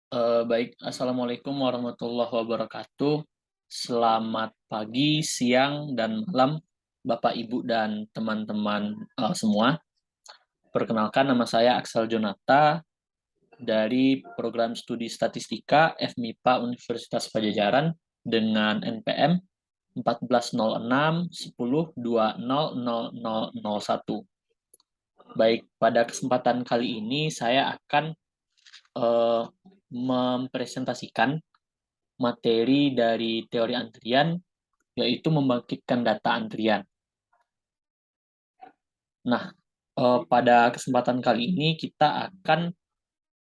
Baik, Assalamualaikum warahmatullahi wabarakatuh. Selamat pagi, siang, dan malam, Bapak, Ibu, dan teman-teman semua. Perkenalkan, nama saya Aksel Jonata dari Program Studi Statistika FMIPA Universitas Pajajaran dengan NPM 140610200001. Baik, pada kesempatan kali ini saya akan eh, mempresentasikan materi dari teori antrian, yaitu membangkitkan data antrian. Nah, pada kesempatan kali ini kita akan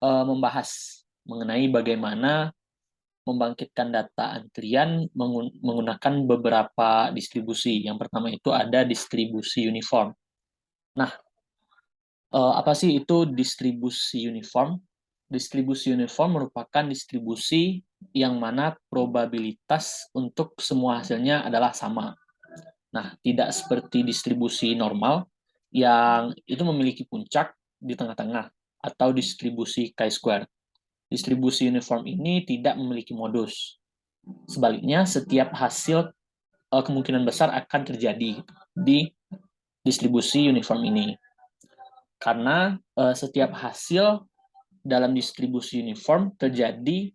membahas mengenai bagaimana membangkitkan data antrian menggunakan beberapa distribusi. Yang pertama itu ada distribusi uniform. Nah, apa sih itu distribusi uniform? Distribusi uniform merupakan distribusi yang mana probabilitas untuk semua hasilnya adalah sama. Nah, tidak seperti distribusi normal yang itu memiliki puncak di tengah-tengah atau distribusi chi-square. Distribusi uniform ini tidak memiliki modus. Sebaliknya, setiap hasil kemungkinan besar akan terjadi di distribusi uniform ini. Karena setiap hasil dalam distribusi uniform terjadi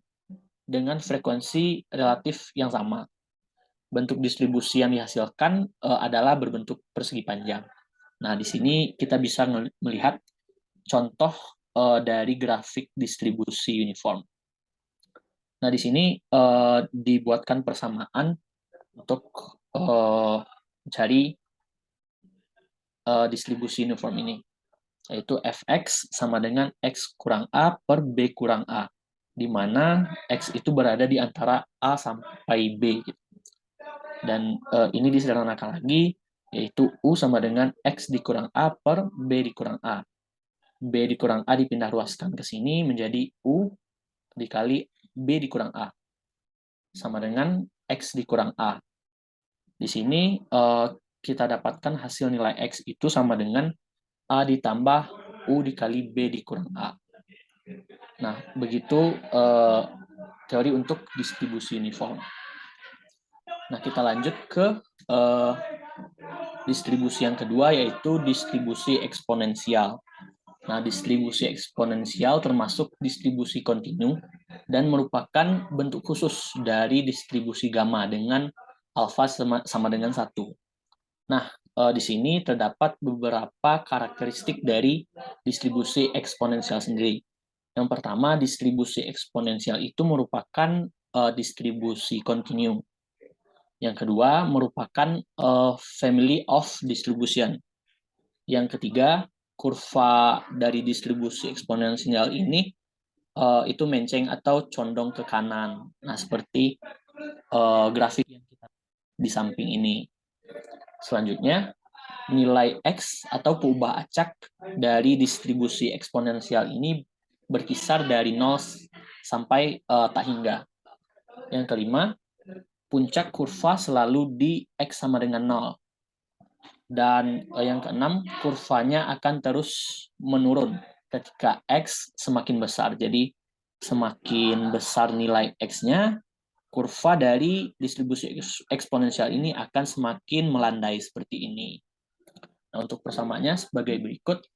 dengan frekuensi relatif yang sama. Bentuk distribusi yang dihasilkan adalah berbentuk persegi panjang. Nah, di sini kita bisa melihat contoh dari grafik distribusi uniform. Nah, di sini dibuatkan persamaan untuk mencari distribusi uniform ini, yaitu fx sama dengan x kurang a per b kurang a, di mana x itu berada di antara a sampai b. Dan ini disederhanakan lagi, yaitu u sama dengan x dikurang a per b dikurang a. B dikurang A dipindah ruaskan ke sini menjadi U dikali B dikurang A. Sama dengan X dikurang A. Di sini kita dapatkan hasil nilai X itu sama dengan A ditambah U dikali B dikurang A. Nah, begitu teori untuk distribusi uniform. Nah, kita lanjut ke distribusi yang kedua, yaitu distribusi eksponensial. Nah, distribusi eksponensial termasuk distribusi kontinu dan merupakan bentuk khusus dari distribusi gamma dengan alfa sama dengan 1. Nah, di sini terdapat beberapa karakteristik dari distribusi eksponensial sendiri. Yang pertama, distribusi eksponensial itu merupakan distribusi kontinu. Yang kedua, merupakan family of distribution. Yang ketiga, kurva dari distribusi eksponensial ini itu menceng atau condong ke kanan. Nah, seperti grafik yang kita di samping ini. Selanjutnya, nilai X atau peubah acak dari distribusi eksponensial ini berkisar dari 0 sampai tak hingga. Yang kelima, puncak kurva selalu di X sama dengan 0. Dan yang keenam, kurvanya akan terus menurun ketika X semakin besar. Jadi semakin besar nilai X-nya, kurva dari distribusi eksponensial ini akan semakin melandai seperti ini. Nah, untuk persamaannya sebagai berikut,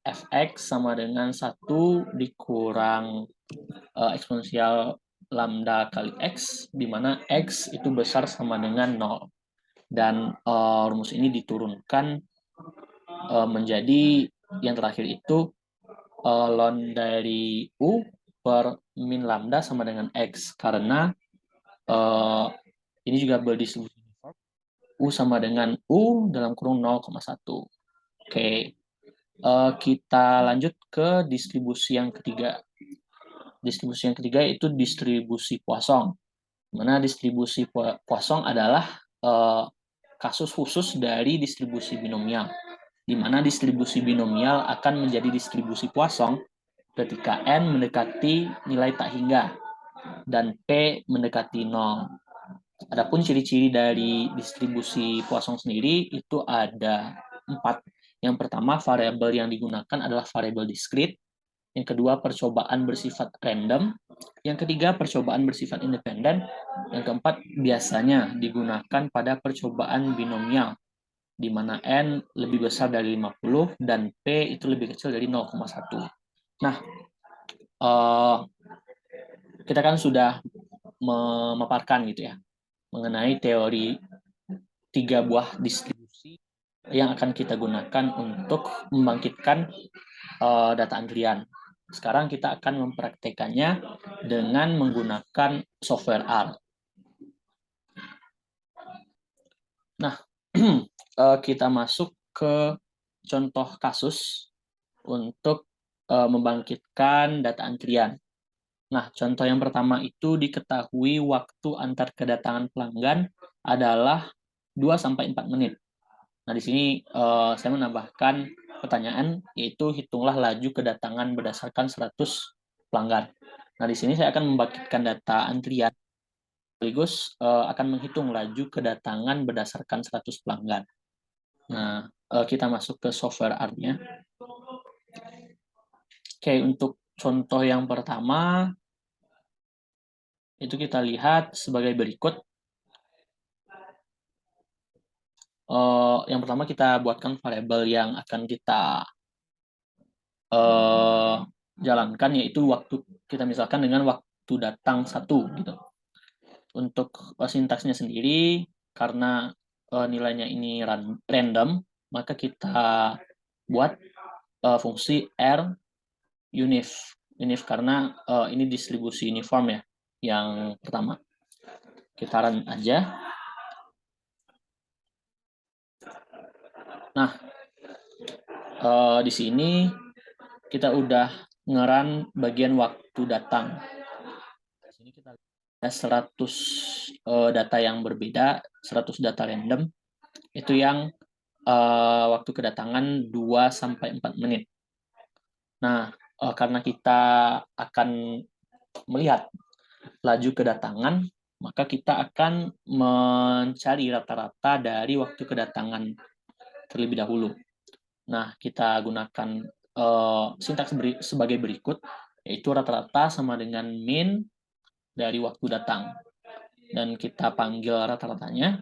fx sama dengan 1 dikurang eksponensial lambda kali x, di mana x itu besar sama dengan 0. Dan rumus ini diturunkan menjadi yang terakhir itu ln dari U per min lambda sama dengan X, karena ini juga berdistribusi uniform. U sama dengan U dalam kurung 0,1. Oke, kita lanjut ke distribusi yang ketiga. Distribusi yang ketiga itu distribusi Poisson. Mana distribusi Poisson adalah kasus khusus dari distribusi binomial, di mana distribusi binomial akan menjadi distribusi Poisson ketika n mendekati nilai tak hingga dan p mendekati 0. Adapun ciri-ciri dari distribusi Poisson sendiri itu ada 4. Yang pertama, variabel yang digunakan adalah variabel diskrit. Yang kedua, percobaan bersifat random. Yang ketiga, percobaan bersifat independen. Yang keempat, biasanya digunakan pada percobaan binomial, di mana N lebih besar dari 50 dan P itu lebih kecil dari 0,1. Nah, kita kan sudah memaparkan gitu ya, mengenai teori 3 buah distribusi yang akan kita gunakan untuk membangkitkan data antrian. Sekarang kita akan mempraktekannya dengan menggunakan software R. Nah, kita masuk ke contoh kasus untuk membangkitkan data antrian. Nah, contoh yang pertama itu diketahui waktu antar kedatangan pelanggan adalah 2-4 menit. Nah, di sini saya menambahkan pertanyaan, yaitu hitunglah laju kedatangan berdasarkan 100 pelanggan. Nah, di sini saya akan membangkitkan data antrian, sekaligus akan menghitung laju kedatangan berdasarkan 100 pelanggan. Nah, kita masuk ke software R-nya. Oke, untuk contoh yang pertama, itu kita lihat sebagai berikut. Yang pertama kita buatkan variabel yang akan kita jalankan, yaitu waktu. Kita misalkan dengan waktu datang 1 gitu. Untuk sintaksnya sendiri, karena nilainya ini random, maka kita buat fungsi R unif karena ini distribusi uniform ya, yang pertama. Kita run aja. Nah, di sini kita udah ngeran bagian waktu datang. Di sini kita ada 100 data yang berbeda, 100 data random, itu yang waktu kedatangan 2-4 menit. Nah, karena kita akan melihat laju kedatangan, maka kita akan mencari rata-rata dari waktu kedatangan terlebih dahulu. Nah, kita gunakan sintaks sebagai berikut, yaitu rata-rata sama dengan min dari waktu datang. Dan kita panggil rata-ratanya.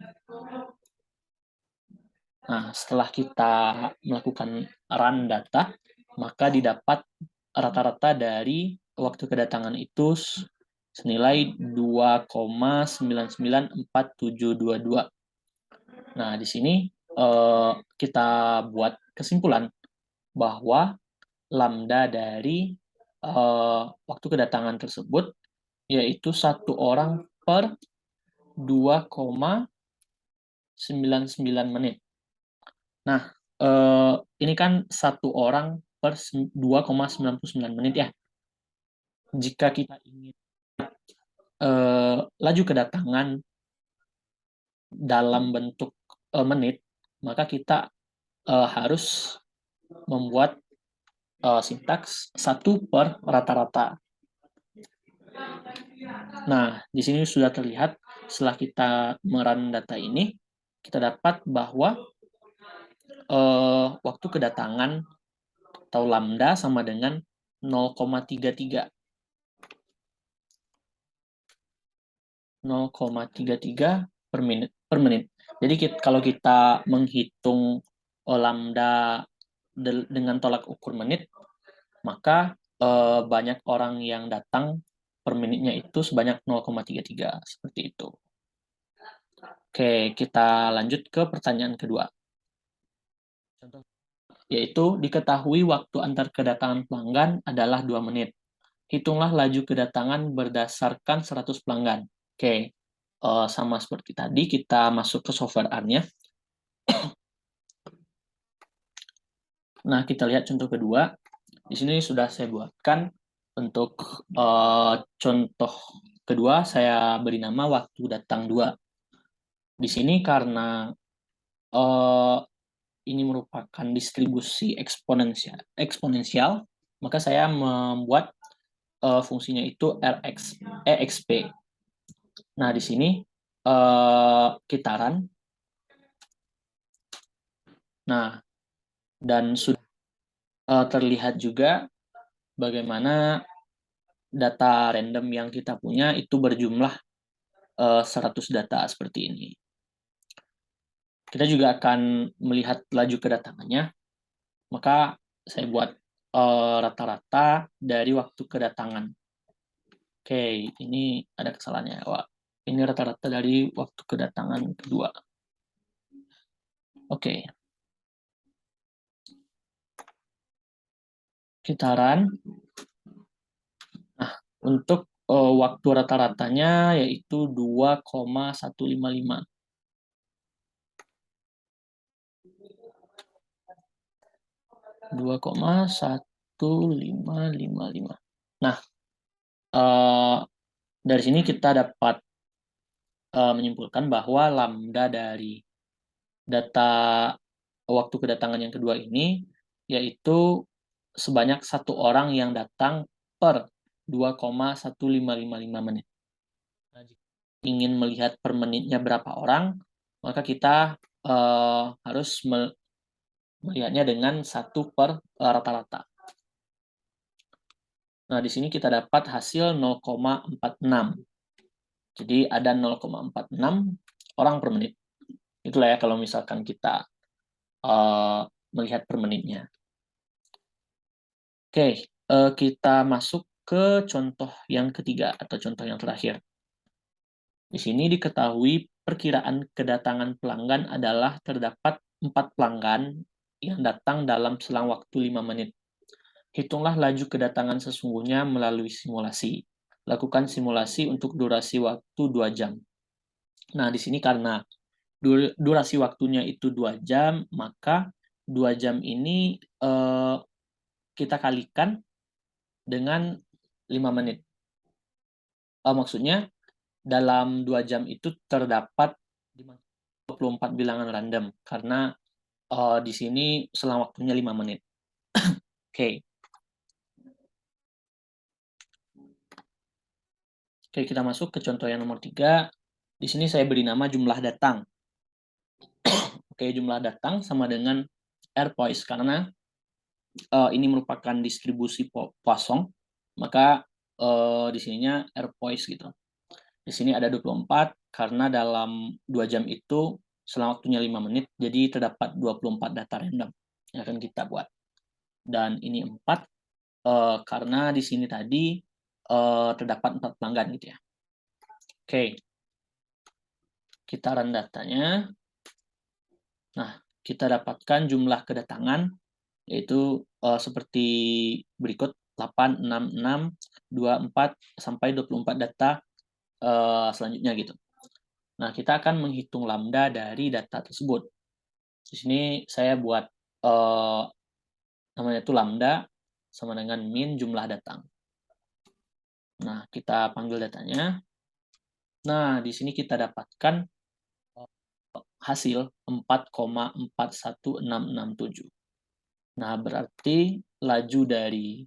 Nah, setelah kita melakukan run data, maka didapat rata-rata dari waktu kedatangan itu senilai 2,994722. Nah, di sini kita buat kesimpulan bahwa lambda dari waktu kedatangan tersebut yaitu 1 orang per 2,99 menit. Nah, ini kan 1 orang per 2,99 menit ya. Jika kita ingin laju kedatangan dalam bentuk menit, maka kita harus membuat sintaks 1 per rata-rata. Nah, di sini sudah terlihat setelah kita merun data ini, kita dapat bahwa waktu kedatangan atau lambda sama dengan 0,33. 0,33 per menit. Jadi kalau kita menghitung lambda dengan tolak ukur menit, maka banyak orang yang datang per menitnya itu sebanyak 0,33, seperti itu. Oke, kita lanjut ke pertanyaan kedua. Yaitu diketahui waktu antar kedatangan pelanggan adalah 2 menit. Hitunglah laju kedatangan berdasarkan 100 pelanggan. Oke, sama seperti tadi, kita masuk ke software R-nya. Nah, kita lihat contoh kedua. Di sini sudah saya buatkan. Untuk contoh kedua, saya beri nama waktu datang 2. Di sini karena ini merupakan distribusi eksponensial, maka saya membuat fungsinya itu exp. Nah, di sini kita run. Nah, dan sudah terlihat juga bagaimana data random yang kita punya itu berjumlah 100 data seperti ini. Kita juga akan melihat laju kedatangannya, maka saya buat rata-rata dari waktu kedatangan. Oke, ini ada kesalahannya. Wah, ini rata-rata dari waktu kedatangan kedua. Oke. Kita run. Nah, untuk waktu rata-ratanya yaitu 2,155. 2,1555. Nah, dari sini kita dapat menyimpulkan bahwa lambda dari data waktu kedatangan yang kedua ini yaitu sebanyak 1 orang yang datang per 2,1555 menit. Nah, jika ingin melihat per menitnya berapa orang, maka kita harus melihatnya dengan 1 per rata-rata. Nah, di sini kita dapat hasil 0,46. Jadi ada 0,46 orang per menit. Itulah ya kalau misalkan kita melihat per menitnya. Oke, kita masuk ke contoh yang ketiga atau contoh yang terakhir. Di sini diketahui perkiraan kedatangan pelanggan adalah terdapat 4 pelanggan yang datang dalam selang waktu 5 menit. Hitunglah laju kedatangan sesungguhnya melalui simulasi. Lakukan simulasi untuk durasi waktu 2 jam. Nah, di sini karena durasi waktunya itu 2 jam, maka 2 jam ini kita kalikan dengan 5 menit. Maksudnya, dalam 2 jam itu terdapat 24 bilangan random, karena di sini selang waktunya 5 menit. Oke. Oke, kita masuk ke contoh yang nomor 3. Di sini saya beri nama jumlah datang. Oke, jumlah datang sama dengan Airpoise, karena ini merupakan distribusi Poisson, maka di sininya Airpoise gitu. Di sini ada 24, karena dalam 2 jam itu selang waktunya 5 menit, jadi terdapat 24 data random yang akan kita buat. Dan ini 4, karena di sini tadi terdapat 4 pelanggan gitu ya. Oke, kita run datanya. Nah, kita dapatkan jumlah kedatangan, yaitu seperti berikut, 8, 6, 6, 24, sampai 24 data selanjutnya gitu. Nah, kita akan menghitung lambda dari data tersebut. Di sini saya buat namanya itu lambda sama dengan min jumlah datang. Nah, kita panggil datanya. Nah, di sini kita dapatkan hasil 4,41667. Nah, berarti laju dari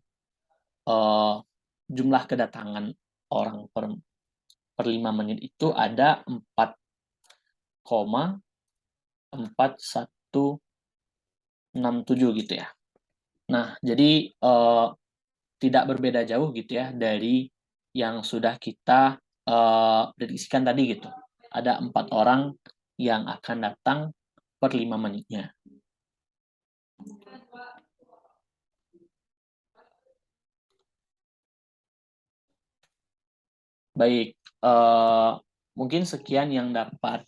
jumlah kedatangan orang per 5 menit itu ada 4,4167 gitu ya. Nah, jadi tidak berbeda jauh gitu ya dari yang sudah kita prediksikan tadi gitu. Ada 4 orang yang akan datang per 5 menitnya. Baik, mungkin sekian yang dapat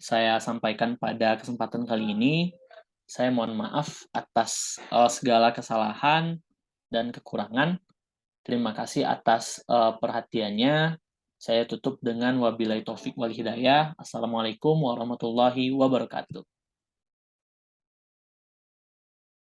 saya sampaikan pada kesempatan kali ini. Saya mohon maaf atas segala kesalahan dan kekurangan. Terima kasih atas perhatiannya. Saya tutup dengan wabillahi taufik wal hidayah. Assalamualaikum warahmatullahi wabarakatuh.